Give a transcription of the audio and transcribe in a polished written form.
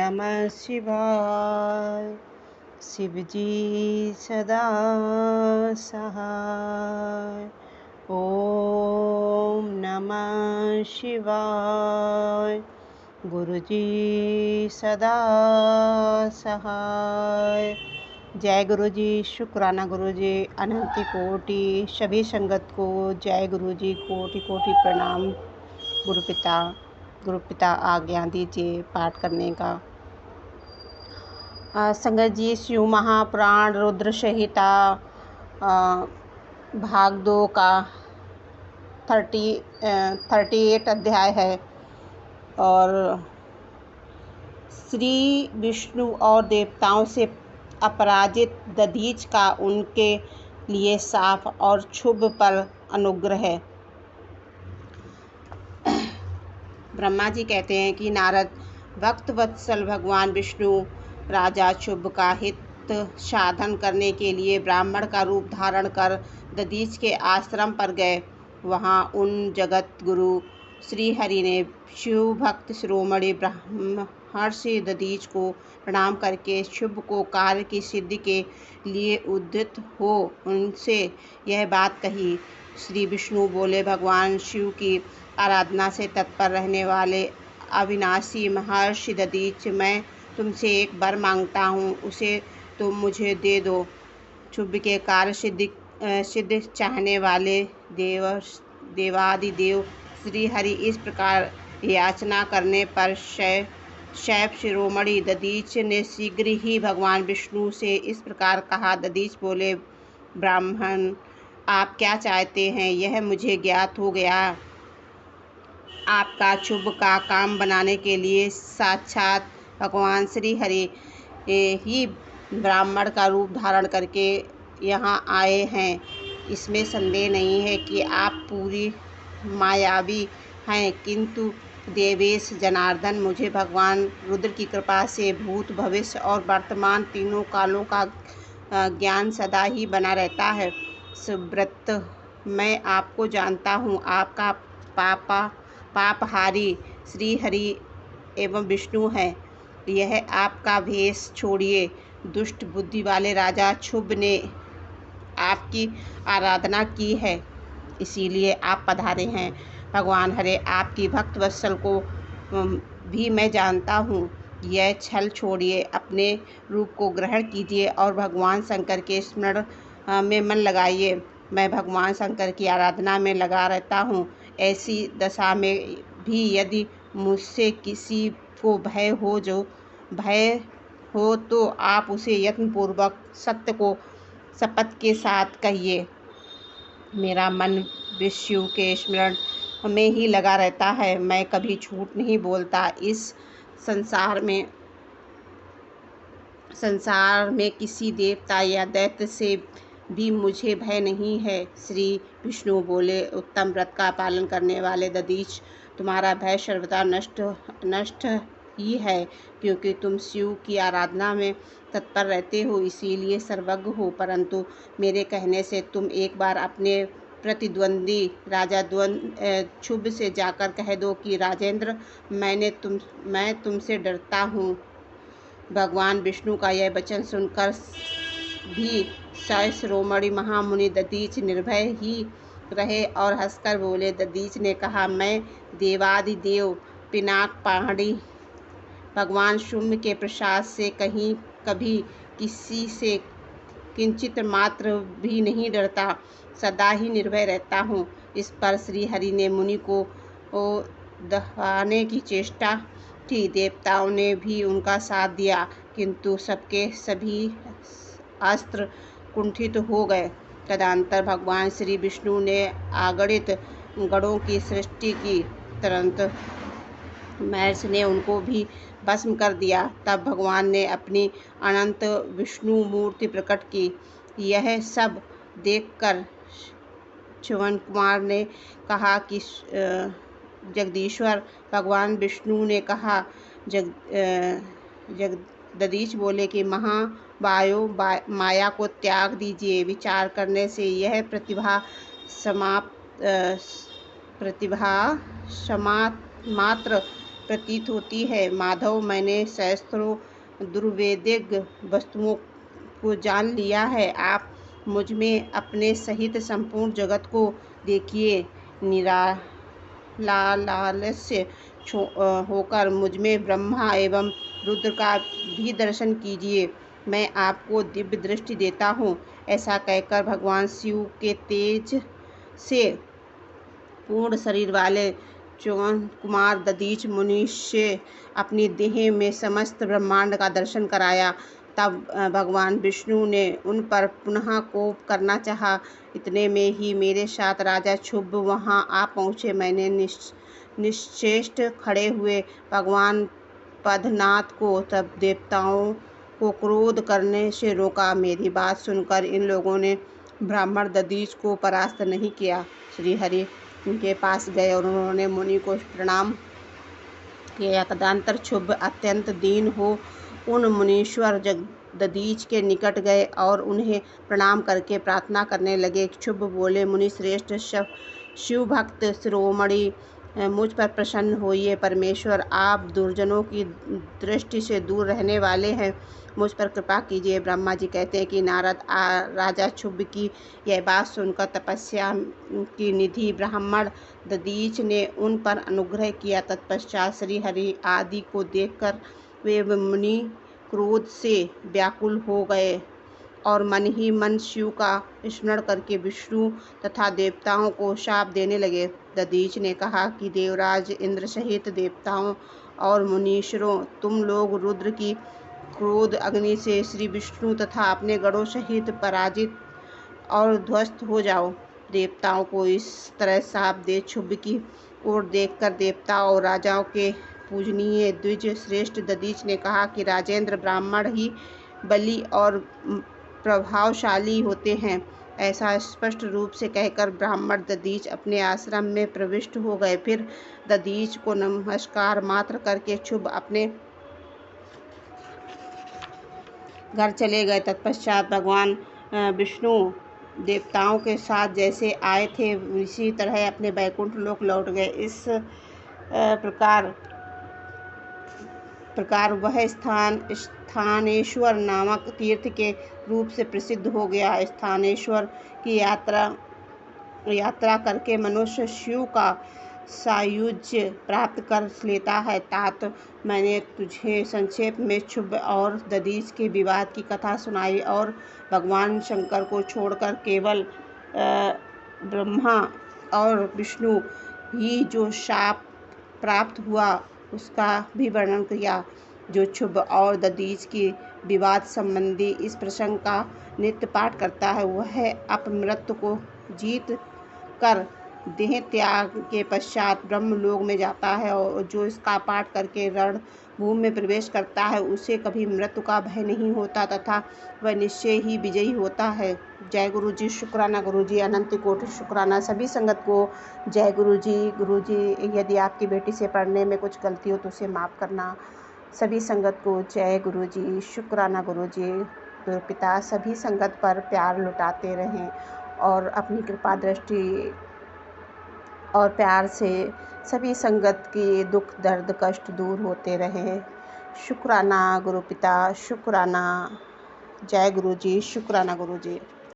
नमः शिवाय। शिवजी सदा सहाय। ओम नमः शिवाय। गुरुजी सदा सहाय। जय गुरुजी। शुक्राना गुरुजी। अनंत कोटि सभी संगत को जय गुरुजी। कोटि कोटि प्रणाम। गुरुपिता आज्ञा दीजिए पाठ करने का। संगत जी, शिव महापुराण रुद्र संहिता भाग 2 का 38 अध्याय है और श्री विष्णु और देवताओं से अपराजित दधीच का उनके लिए साफ और शुभ पर अनुग्रह है। ब्रह्मा जी कहते हैं कि नारद, भक्त वत्सल भगवान विष्णु राजा शुभ का हित साधन करने के लिए ब्राह्मण का रूप धारण कर दधीच के आश्रम पर गए। वहां उन जगत गुरु श्री हरि ने शिव भक्त शिरोमणि ब्रह्मर्षि दधीच को प्रणाम करके शुभ को कार्य की सिद्धि के लिए उद्यत हो उनसे यह बात कही। श्री विष्णु बोले, भगवान शिव की आराधना से तत्पर रहने वाले अविनाशी महर्षि दधीच, मैं तुमसे एक वर मांगता हूँ, उसे तुम मुझे दे दो। शुभ के कार्य सिद्ध चाहने वाले देवादिदेव श्री हरि इस प्रकार याचना करने पर शैव शिरोमणि दधीच ने शीघ्र ही भगवान विष्णु से इस प्रकार कहा। दधीच बोले, ब्राह्मण, आप क्या चाहते हैं यह मुझे ज्ञात हो गया। आपका शुभ का काम बनाने के लिए साक्षात भगवान श्री हरि ही ब्राह्मण का रूप धारण करके यहाँ आए हैं। इसमें संदेह नहीं है कि आप पूरी मायावी हैं, किंतु देवेश जनार्दन, मुझे भगवान रुद्र की कृपा से भूत भविष्य और वर्तमान तीनों कालों का ज्ञान सदा ही बना रहता है। सुब्रत, मैं आपको जानता हूँ। आपका पापहारी श्री हरि एवं विष्णु है। यह आपका भेष छोड़िए। दुष्ट बुद्धि वाले राजा शुभ ने आपकी आराधना की है, इसीलिए आप पधारे हैं। भगवान हरे आपकी भक्त वत्सल को भी मैं जानता हूँ। यह छल छोड़िए, अपने रूप को ग्रहण कीजिए और भगवान शंकर के स्मरण में मन लगाइए। मैं भगवान शंकर की आराधना में लगा रहता हूँ। ऐसी दशा में भी यदि मुझसे किसी को भय हो तो आप उसे यत्नपूर्वक सत्य को शपथ के साथ कहिए। मेरा मन विष्णु के स्मरण में ही लगा रहता है। मैं कभी झूठ नहीं बोलता। इस संसार में किसी देवता या दैत्य से भी मुझे भय नहीं है। श्री विष्णु बोले, उत्तम व्रत का पालन करने वाले दधीच, तुम्हारा भय सर्वदा नष्ट ही है, क्योंकि तुम शिव की आराधना में तत्पर रहते हो, इसीलिए सर्वज्ञ हो। परंतु मेरे कहने से तुम एक बार अपने प्रतिद्वंदी राजा शुभ से जाकर कह दो कि राजेंद्र, मैं तुमसे डरता हूँ। भगवान विष्णु का यह वचन सुनकर भी शिरोमणि महामुनि दधीच निर्भय ही रहे और हंसकर बोले। दधीच ने कहा, मैं देवादिदेव पिनाक पहाड़ी भगवान शुम्भ के प्रसाद से कभी किसी से किंचित मात्र भी नहीं डरता, सदा ही निर्भय रहता हूँ। इस पर श्री हरि ने मुनि को दहाने की चेष्टा की। देवताओं ने भी उनका साथ दिया, किंतु सबके सभी अस्त्र कुंठित हो गए। तदंतर भगवान श्री विष्णु ने अगणित गणों की सृष्टि की। तुरंत महर्षि ने उनको भी भस्म कर दिया। तब भगवान ने अपनी अनंत विष्णु मूर्ति प्रकट की। यह सब देखकर च्यवन कुमार ने कहा कि जगदीश्वर, भगवान विष्णु ने कहा। दधीच बोले कि महाबाहो, माया को त्याग दीजिए। विचार करने से यह प्रतिभा मात्र प्रतीत होती है। माधव, मैंने सहस्त्रों दुर्वेदिक वस्तुओं को जान लिया है। आप मुझ में अपने सहित संपूर्ण जगत को देखिए। निरालालस्य होकर मुझ में ब्रह्मा एवं रुद्र का भी दर्शन कीजिए। मैं आपको दिव्य दृष्टि देता हूँ। ऐसा कहकर भगवान शिव के तेज से पूर्ण शरीर वाले च्यवन कुमार दधीच मुनि से अपनी देह में समस्त ब्रह्मांड का दर्शन कराया। तब भगवान विष्णु ने उन पर पुनः कोप करना चाहा। इतने में ही मेरे साथ राजा क्षुब्ध वहां आ पहुँचे। मैंने निश्चेष्ट खड़े हुए भगवान पद्मनाथ को तब देवताओं को क्रोध करने से रोका। मेरी बात सुनकर इन लोगों ने ब्राह्मण दधीच को परास्त नहीं किया। श्री हरि उनके पास गए और उन्होंने मुनि को प्रणाम किया। तदनंतर क्षुब्ध अत्यंत दीन हो उन मुनीश्वर दधीच के निकट गए और उन्हें प्रणाम करके प्रार्थना करने लगे। क्षुब्ध बोले, मुनि श्रेष्ठ शिव भक्त शिरोमणि, मुझ पर प्रसन्न होइए। परमेश्वर, आप दुर्जनों की दृष्टि से दूर रहने वाले हैं, मुझ पर कृपा कीजिए। ब्रह्मा जी कहते हैं कि नारद राजा क्षुब्ध की यह बात सुनकर तपस्या की निधि ब्राह्मण दधीच ने उन पर अनुग्रह किया। तत्पश्चात श्री हरि आदि को देखकर वे मुनि क्रोध से व्याकुल हो गए और मन ही मन शिव का स्मरण करके विष्णु तथा देवताओं को शाप देने लगे। दधीच ने कहा कि देवराज इंद्र सहित देवताओं और मुनीश्वरों, तुम लोग रुद्र की क्रोध अग्नि से श्री विष्णु तथा अपने गणों सहित पराजित और ध्वस्त हो जाओ। देवताओं को इस तरह शाप दे क्षुब्ध की ओर देखकर देवताओं और राजाओं के पूजनीय द्विज श्रेष्ठ दधीच ने कहा कि राजेंद्र, ब्राह्मण ही बलि और प्रभावशाली होते हैं। ऐसा स्पष्ट रूप से कहकर ब्राह्मण दधीच अपने आश्रम में प्रविष्ट हो गए। फिर दधीच को नमस्कार मात्र करके क्षुब्ध अपने घर चले गए। तत्पश्चात भगवान विष्णु देवताओं के साथ जैसे आए थे इसी तरह अपने वैकुंठ लोक लौट गए। इस प्रकार वह स्थान स्थानेश्वर नामक तीर्थ के रूप से प्रसिद्ध हो गया। स्थानेश्वर की यात्रा करके मनुष्य शिव का सायुज्य प्राप्त कर लेता है। तात, मैंने तुझे संक्षेप में क्षुब्ध और दधीच के विवाद की कथा सुनाई और भगवान शंकर को छोड़कर केवल ब्रह्मा और विष्णु ही जो शाप प्राप्त हुआ उसका भी वर्णन किया। जो क्षुब्ध और दधीच की विवाद संबंधी इस प्रसंग का नित्य पाठ करता है वह अपमृत्यु को जीत कर देह त्याग के पश्चात ब्रह्मलोक में जाता है और जो इसका पाठ करके रणभूमि में प्रवेश करता है उसे कभी मृत्यु का भय नहीं होता तथा वह निश्चय ही विजयी होता है। जय गुरु जी। शुक्राना गुरु जी, अनंत कोटि शुक्राना। सभी संगत को जय गुरु जी। गुरु जी, यदि आपकी बेटी से पढ़ने में कुछ गलती हो तो उसे माफ़ करना। सभी संगत को जय गुरु जी। शुक्राना गुरु जी। गुरु पिता सभी संगत पर प्यार लुटाते रहें और अपनी कृपा दृष्टि और प्यार से सभी संगत के दुख दर्द कष्ट दूर होते रहें। शुक्राना गुरु पिता। शुक्राना। जय गुरु जी। शुक्राना गुरु जी।